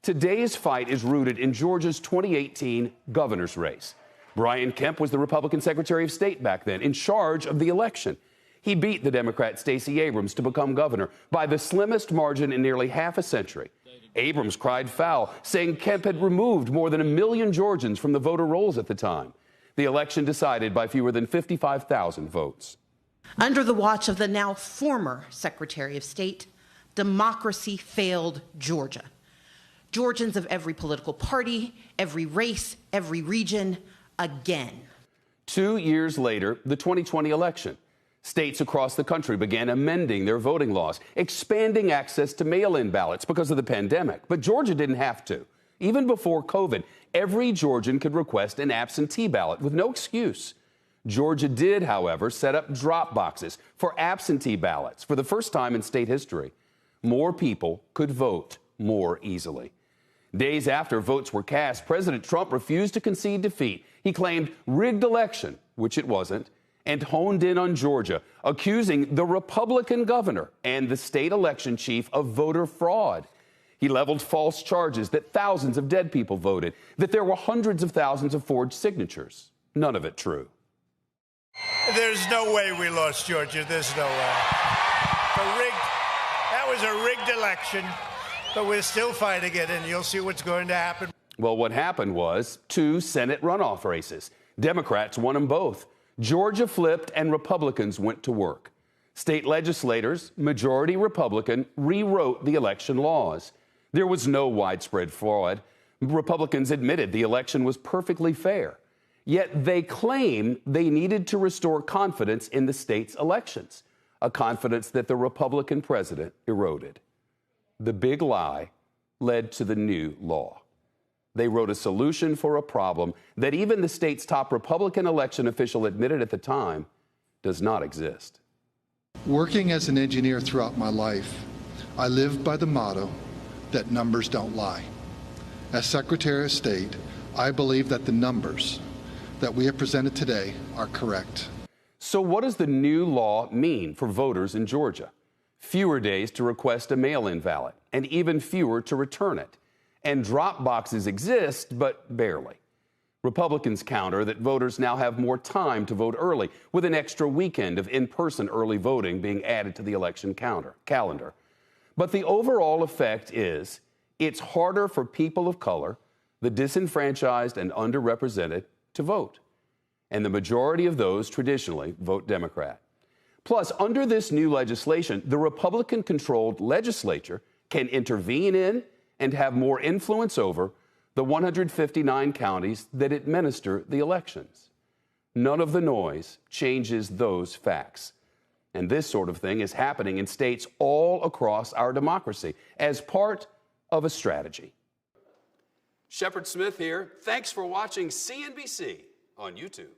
Today's fight is rooted in Georgia's 2018 governor's race. Brian Kemp was the Republican Secretary of State back then, in charge of the election. He beat the Democrat Stacey Abrams to become governor by the slimmest margin in nearly half a century. Abrams cried foul, saying Kemp had removed more than 1 million Georgians from the voter rolls at the time. The election decided by fewer than 55,000 votes. Under the watch of the now former Secretary of State, democracy failed Georgia. Georgians of every political party, every race, every region, again. 2 years later, the 2020 election. States across the country began amending their voting laws, expanding access to mail-in ballots because of the pandemic. But Georgia didn't have to. Even before COVID, every Georgian could request an absentee ballot with no excuse. Georgia did, however, set up drop boxes for absentee ballots for the first time in state history. More people could vote more easily. Days after votes were cast, President Trump refused to concede defeat. He claimed rigged election, which it wasn't, and honed in on Georgia, accusing the Republican governor and the state election chief of voter fraud. He leveled false charges that thousands of dead people voted, that there were hundreds of thousands of forged signatures. None of it true. There's no way we lost Georgia. There's no way. That was a rigged election, but we're still fighting it, and you'll see what's going to happen. Well, what happened was 2 Senate runoff races. Democrats won them both. Georgia flipped, and Republicans went to work. State legislators, majority Republican, rewrote the election laws. There was no widespread fraud. Republicans admitted the election was perfectly fair. Yet they claim they needed to restore confidence in the state's elections, a confidence that the Republican president eroded. The big lie led to the new law. They wrote a solution for a problem that even the state's top Republican election official admitted at the time does not exist. Working as an engineer throughout my life, I lived by the motto that numbers don't lie. As Secretary of State, I believe that the numbers that we have presented today are correct. So what does the new law mean for voters in Georgia? Fewer days to request a mail-in ballot, and even fewer to return it. And drop boxes exist, but barely. Republicans counter that voters now have more time to vote early, with an extra weekend of in-person early voting being added to the election calendar. But the overall effect is it's harder for people of color, the disenfranchised and underrepresented, to vote. And the majority of those traditionally vote Democrat. Plus, under this new legislation, the Republican-controlled legislature can intervene in and have more influence over the 159 counties that administer the elections. None of the noise changes those facts. And this sort of thing is happening in states all across our democracy as part of a strategy. Shepard Smith here. Thanks for watching CNBC on YouTube.